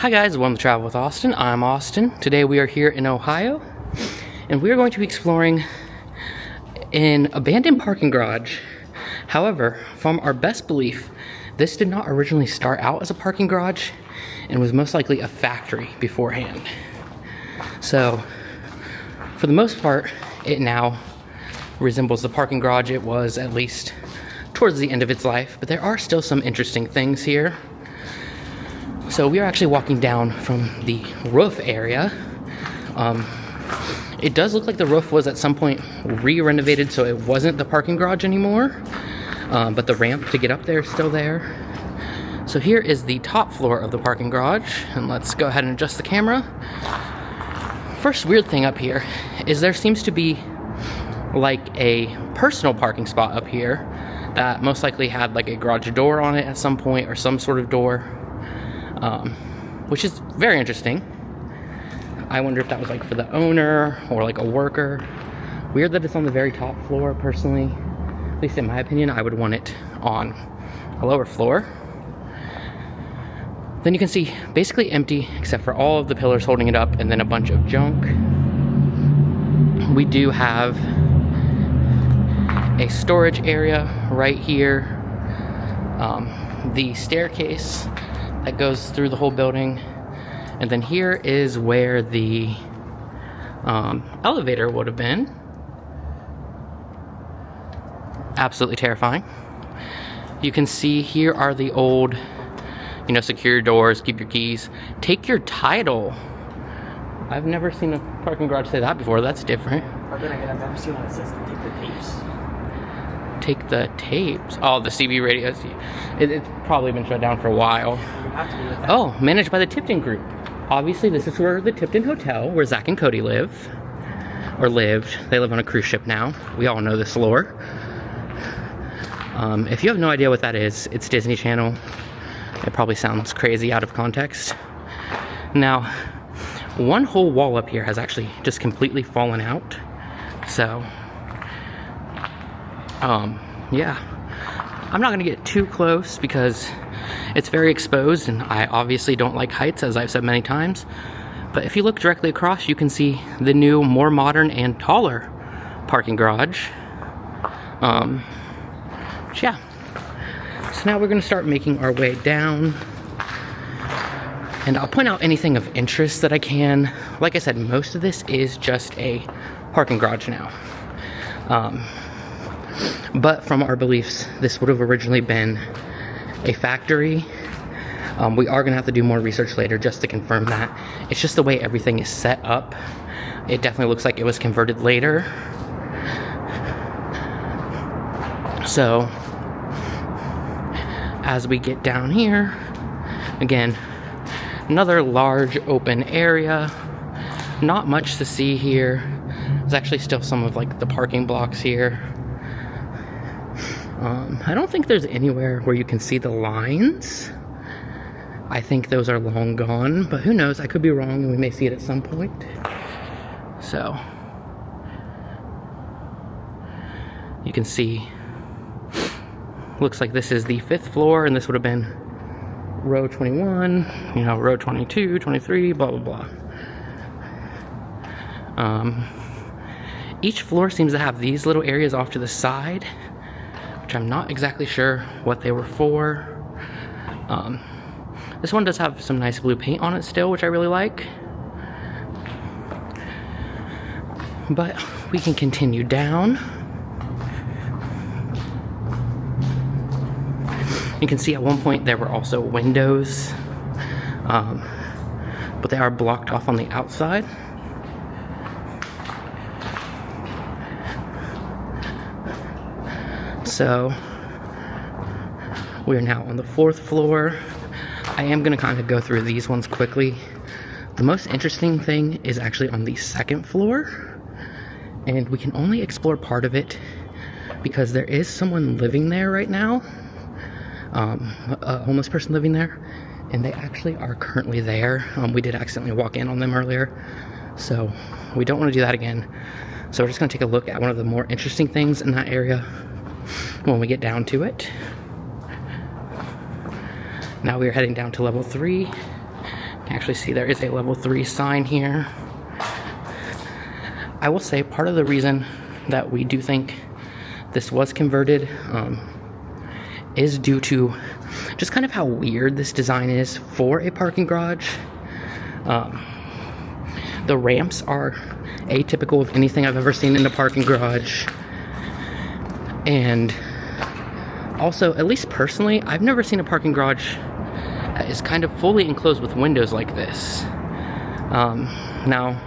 Hi guys, welcome to Travel with Austin. I'm Austin. Today we are here in Ohio, and we are going to be exploring an abandoned parking garage. However, from our best belief, this did not originally start out as a parking garage and was most likely a factory beforehand. So, for the most part, it now resembles the parking garage it was at least towards the end of its life, but there are still some interesting things here. So we are actually walking down from the roof area. It does look like the roof was at some point re-renovated, so it wasn't the parking garage anymore, but the ramp to get up there is still there. So here is the top floor of the parking garage, and let's go ahead and adjust the camera. First weird thing up here is there seems to be like a personal parking spot up here that most likely had like a garage door on it at some point, or some sort of door. Which is very interesting. I wonder if that was like for the owner or like a worker. Weird that it's on the very top floor. Personally, at least in my opinion, I would want it on a lower floor. Then you can see basically empty except for all of the pillars holding it up and then a bunch of junk. We do have a storage area right here. The staircase that goes through the whole building, and then here is where the elevator would have been. Absolutely terrifying. You can see here are the old, secure your doors, keep your keys, take your title. I've never seen a parking garage say that before. That's different. I've never seen one that says take the tapes. Take the tapes. Oh, the CB radios. It's probably been shut down for a while. Oh, managed by the Tipton Group. Obviously, this is where the Tipton Hotel, where Zach and Cody live. Or lived. They live on a cruise ship now. We all know this lore. If you have no idea what that is, it's Disney Channel. It probably sounds crazy out of context. Now, one whole wall up here has actually just completely fallen out. So, yeah. I'm not going to get too close because it's very exposed, and I obviously don't like heights, as I've said many times. But if you look directly across, you can see the new, more modern and taller parking garage. Yeah. So now we're going to start making our way down. And I'll point out anything of interest that I can. Like I said, most of this is just a parking garage now. But from our beliefs, this would have originally been a factory. We are going to have to do more research later just to confirm that. It's just the way everything is set up. It definitely looks like it was converted later. So, as we get down here, again, another large open area. Not much to see here. There's actually still some of like the parking blocks here. I don't think there's anywhere where you can see the lines. I think those are long gone, but who knows? I could be wrong, and we may see it at some point. So, you can see, looks like this is the 5th floor, and this would have been row 21, row 22, 23, blah, blah, blah. Each floor seems to have these little areas off to the side, which I'm not exactly sure what they were for. This one does have some nice blue paint on it still, which I really like. But we can continue down. You can see at one point there were also windows, but they are blocked off on the outside. So, we are now on the 4th floor. I am going to kind of go through these ones quickly. The most interesting thing is actually on the 2nd floor, and we can only explore part of it because there is someone living there right now, a homeless person living there, and they actually are currently there. We did accidentally walk in on them earlier, so we don't want to do that again. So we're just going to take a look at one of the more interesting things in that area when we get down to it. Now we are heading down to level 3. Actually see there is a level 3 sign here. I will say part of the reason that we do think this was converted is due to just kind of how weird this design is for a parking garage. The ramps are atypical of anything I've ever seen in a parking garage. And also, at least personally, I've never seen a parking garage that is kind of fully enclosed with windows like this. Now,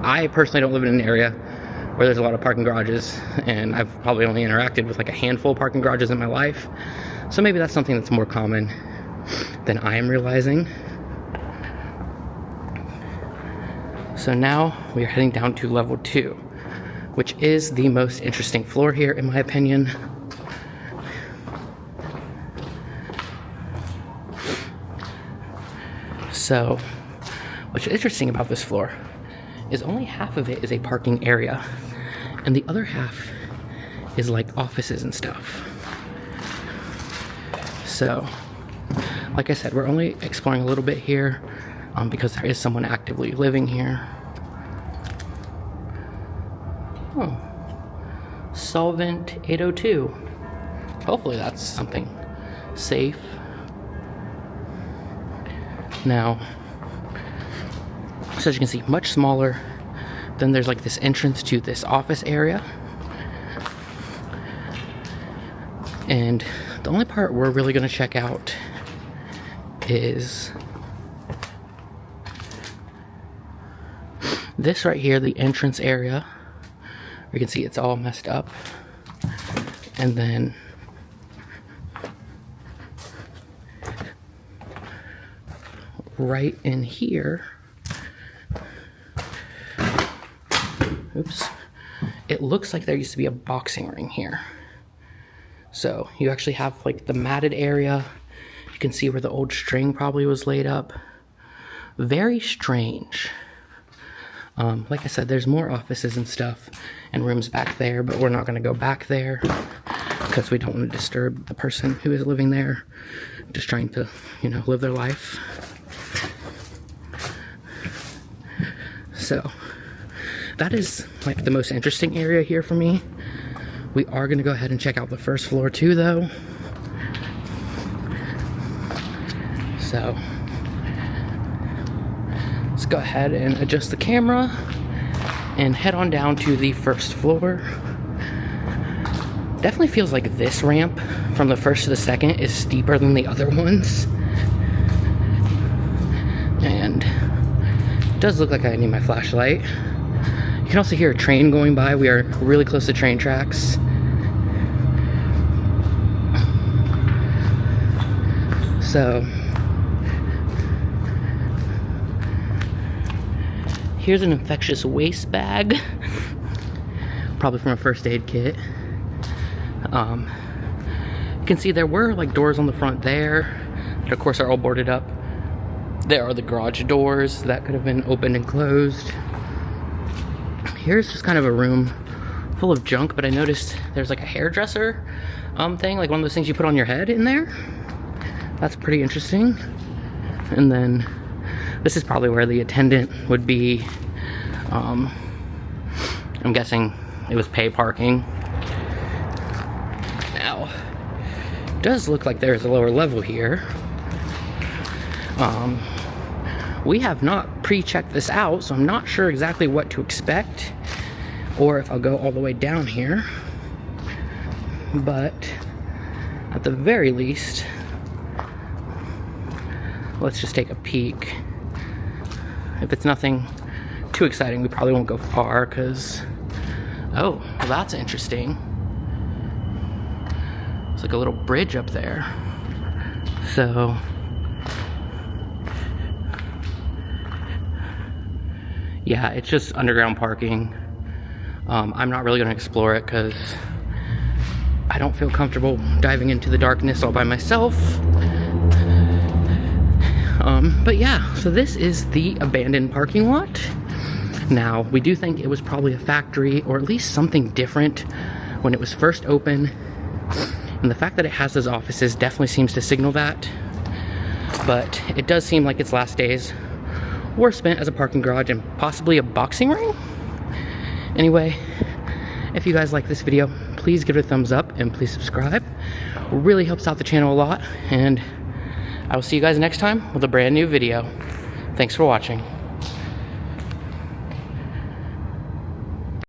I personally don't live in an area where there's a lot of parking garages, and I've probably only interacted with like a handful of parking garages in my life. So maybe that's something that's more common than I am realizing. So now we are heading down to level 2, which is the most interesting floor here, in my opinion. So, what's interesting about this floor is only half of it is a parking area, and the other half is like offices and stuff. So, like I said, we're only exploring a little bit here because there is someone actively living here. Oh, Solvent 802. Hopefully that's something safe. Now, so as you can see, much smaller. Then there's like this entrance to this office area. And the only part we're really going to check out is this right here, the entrance area. You can see it's all messed up. And then right in here, oops, it looks like there used to be a boxing ring here. So you actually have like the matted area. You can see where the old string probably was laid up. Very strange. Like I said, there's more offices and stuff and rooms back there, but we're not going to go back there because we don't want to disturb the person who is living there, just trying to, you know, live their life. So that is like the most interesting area here for me. We are going to go ahead and check out the first floor too, though. So let's go ahead and adjust the camera and head on down to the first floor. Definitely feels like this ramp from the first to the second is steeper than the other ones. And it does look like I need my flashlight. You can also hear a train going by. We are really close to train tracks. So here's an infectious waste bag, probably from a first aid kit. You can see there were like doors on the front there that of course are all boarded up. There are the garage doors that could have been opened and closed. Here's just kind of a room full of junk, but I noticed there's like a hairdresser thing, like one of those things you put on your head in there. That's pretty interesting. And then this is probably where the attendant would be. I'm guessing it was pay parking. Now, it does look like there's a lower level here. We have not pre-checked this out, so I'm not sure exactly what to expect or if I'll go all the way down here. But at the very least, let's just take a peek. If it's nothing too exciting, we probably won't go far because, oh, well, that's interesting. It's like a little bridge up there. So yeah, it's just underground parking. I'm not really going to explore it because I don't feel comfortable diving into the darkness all by myself. But yeah, so this is the abandoned parking lot. Now, we do think it was probably a factory or at least something different when it was first open. And the fact that it has those offices definitely seems to signal that. but it does seem like its last days were spent as a parking garage and possibly a boxing ring. Anyway, if you guys like this video, please give it a thumbs up and please subscribe. It really helps out the channel a lot, and I will see you guys next time with a brand new video. Thanks for watching.